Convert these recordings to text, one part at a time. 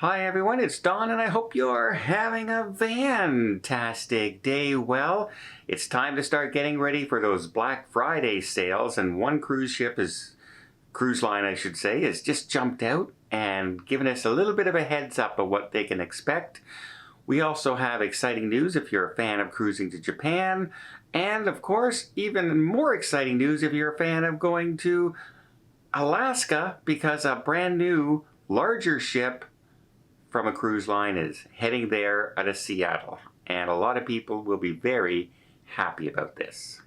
Hi everyone, it's Don and I hope you're having a fantastic day. Well, it's time to start getting ready for those Black Friday sales, and one cruise line I should say, has just jumped out and given us a little bit of a heads up of what they can expect. We also have exciting news if you're a fan of cruising to Japan, and of course, even more exciting news if you're a fan of going to Alaska, because a brand new, larger ship from a cruise line is heading there out of Seattle, and a lot of people will be very happy about this.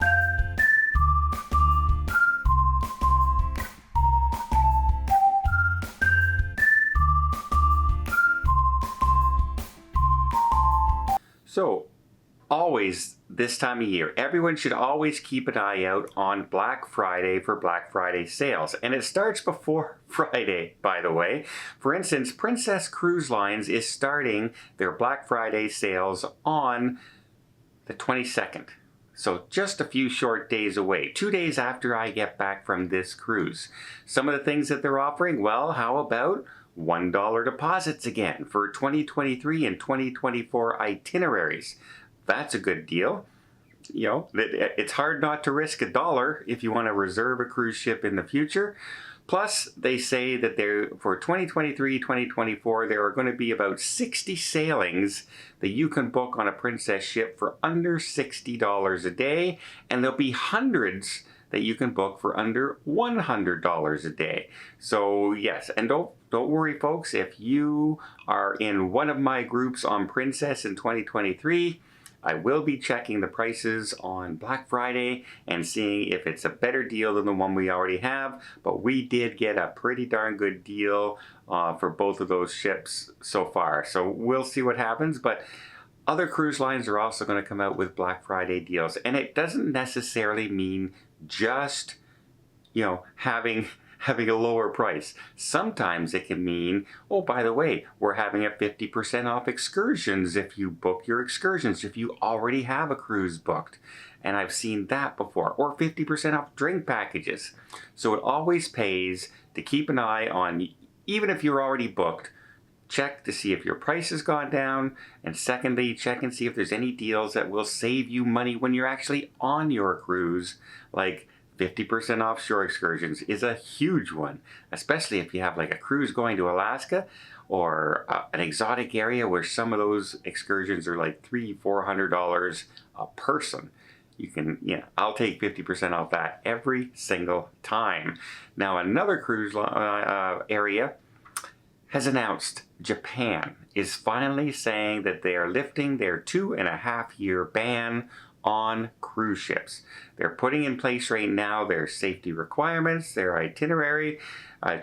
So, always this time of year, everyone should always keep an eye out on Black Friday for Black Friday sales. And it starts before Friday, by the way. For instance, Princess Cruise Lines is starting their Black Friday sales on the 22nd. So just a few short days away, 2 days after I get back from this cruise. Some of the things that they're offering, well, how about $1 deposits again for 2023 and 2024 itineraries? That's a good deal. You know, it's hard not to risk $1 if you want to reserve a cruise ship in the future. Plus, they say that for 2023, 2024, there are going to be about 60 sailings that you can book on a Princess ship for under $60 a day, and there'll be hundreds that you can book for under $100 a day. So yes, and don't worry folks, if you are in one of my groups on Princess in 2023, I will be checking the prices on Black Friday and seeing if it's a better deal than the one we already have, but we did get a pretty darn good deal for both of those ships so far. So we'll see what happens, but other cruise lines are also going to come out with Black Friday deals, and it doesn't necessarily mean just, you know, having a lower price. Sometimes it can mean, oh, by the way, we're having a 50% off excursions if you book your excursions, if you already have a cruise booked. And I've seen that before. Or 50% off drink packages. So it always pays to keep an eye on, even if you're already booked, check to see if your price has gone down, and secondly, check and see if there's any deals that will save you money when you're actually on your cruise, like 50% off shore excursions is a huge one, especially if you have like a cruise going to Alaska or an exotic area where some of those excursions are like $300-400 a person. You can, I'll take 50% off that every single time. Now, another cruise area has announced Japan is finally saying that they are lifting their 2.5-year ban on cruise ships. They're putting in place right now their safety requirements, their itinerary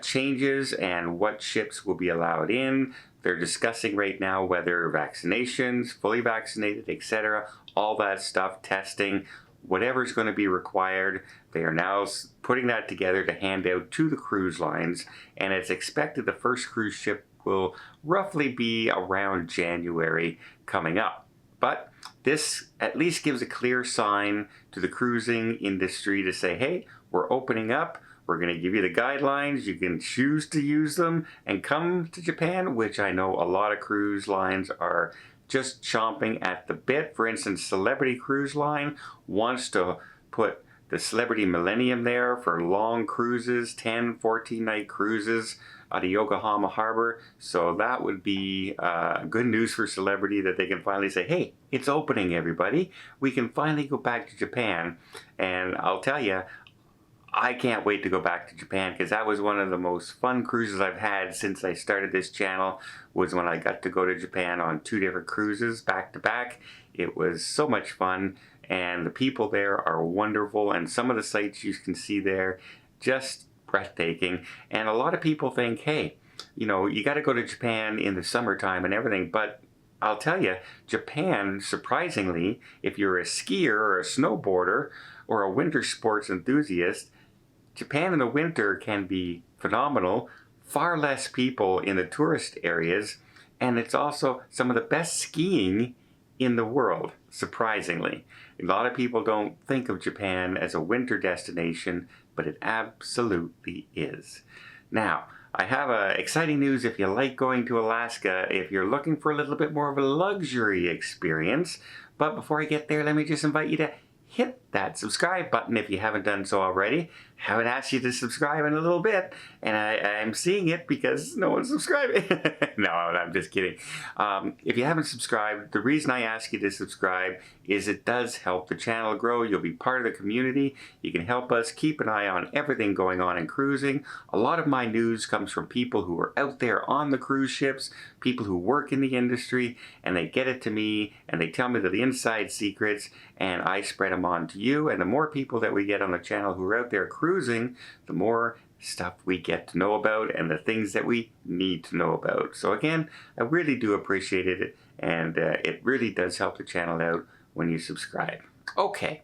changes, and what ships will be allowed in. They're discussing right now whether vaccinations, fully vaccinated, etc., all that stuff, testing, whatever's going to be required, they are now putting that together to hand out to the cruise lines, and it's expected the first cruise ship will roughly be around January coming up. But this at least gives a clear sign to the cruising industry to say, hey, we're opening up, we're going to give you the guidelines, you can choose to use them and come to Japan, which I know a lot of cruise lines are just chomping at the bit. For instance, Celebrity Cruise Line wants to put the Celebrity Millennium there for long cruises, 10, 14-night cruises out of Yokohama Harbor. So that would be good news for Celebrity, that they can finally say, hey, it's opening, everybody. We can finally go back to Japan. And I'll tell you, I can't wait to go back to Japan, because that was one of the most fun cruises I've had since I started this channel, was when I got to go to Japan on 2 different cruises back to back. It was so much fun, and the people there are wonderful, and some of the sights you can see there, just breathtaking. And a lot of people think, hey, you got to go to Japan in the summertime and everything, but I'll tell you, Japan, surprisingly, if you're a skier or a snowboarder or a winter sports enthusiast, Japan in the winter can be phenomenal, far less people in the tourist areas, and it's also some of the best skiing in the world, surprisingly. A lot of people don't think of Japan as a winter destination, but it absolutely is. Now, I have exciting news if you like going to Alaska, if you're looking for a little bit more of a luxury experience. But before I get there, let me just invite you to hit that subscribe button if you haven't done so already. I haven't asked you to subscribe in a little bit, and I'm seeing it because no one's subscribing. No, I'm just kidding. If you haven't subscribed, the reason I ask you to subscribe is it does help the channel grow. You'll be part of the community. You can help us keep an eye on everything going on in cruising. A lot of my news comes from people who are out there on the cruise ships, people who work in the industry, and they get it to me, and they tell me the inside secrets, and I spread them on to you. And the more people that we get on the channel who are out there cruising, the more stuff we get to know about and the things that we need to know about. So again, I really do appreciate it, and it really does help the channel out when you subscribe. Okay,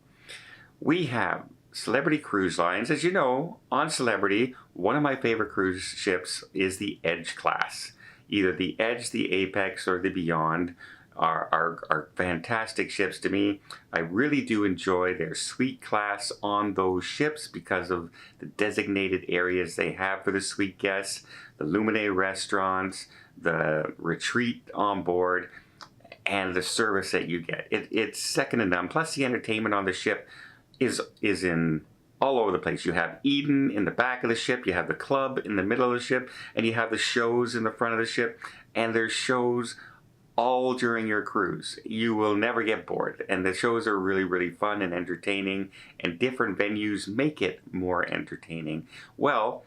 we have Celebrity Cruise Lines. As you know, on Celebrity, one of my favorite cruise ships is the Edge class. Either the Edge, the Apex, or the Beyond are fantastic ships to me. I really do enjoy their suite class on those ships because of the designated areas they have for the suite guests, the Lumine restaurants, the retreat on board, and the service that you get. It's second to none. Plus the entertainment on the ship is in all over the place. You have Eden in the back of the ship, you have the club in the middle of the ship, and you have the shows in the front of the ship, and there's shows all during your cruise. You will never get bored, and the shows are really, really fun and entertaining, and different venues make it more entertaining. Well,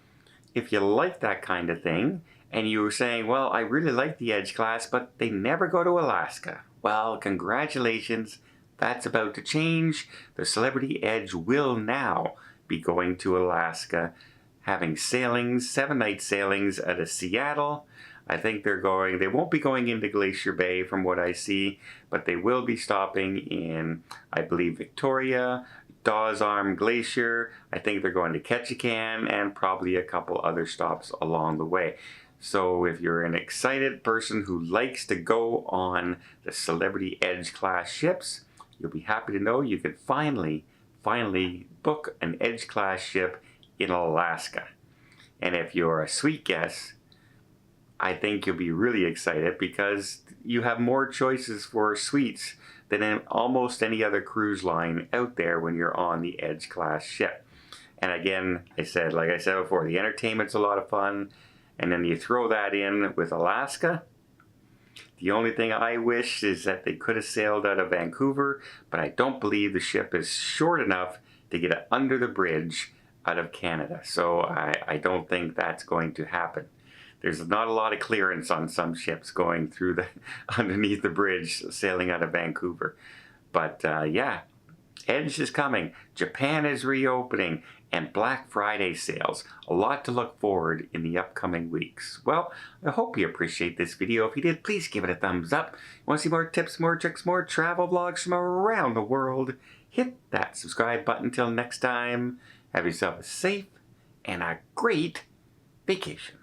if you like that kind of thing, and you were saying, well, I really like the Edge class, but they never go to Alaska. Well, congratulations, that's about to change. The Celebrity Edge will now be going to Alaska, having sailings, 7-night sailings out of Seattle. I think they won't be going into Glacier Bay from what I see, but they will be stopping in, I believe, Victoria, Dawes Arm Glacier. I think they're going to Ketchikan, and probably a couple other stops along the way. So if you're an excited person who likes to go on the Celebrity Edge class ships, you'll be happy to know you can finally book an Edge class ship in Alaska. And if you're a suite guest, I think you'll be really excited because you have more choices for suites than in almost any other cruise line out there when you're on the Edge class ship. And again, like I said before, the entertainment's a lot of fun. And then you throw that in with Alaska. The only thing I wish is that they could have sailed out of Vancouver, but I don't believe the ship is short enough to get under the bridge out of Canada. So I don't think that's going to happen. There's not a lot of clearance on some ships going through underneath the bridge sailing out of Vancouver. But yeah, Edge is coming. Japan is reopening, and Black Friday sales. A lot to look forward in the upcoming weeks. Well, I hope you appreciate this video. If you did, please give it a thumbs up. Want to see more tips, more tricks, more travel vlogs from around the world? Hit that subscribe button. Till next time, have yourself a safe and a great vacation.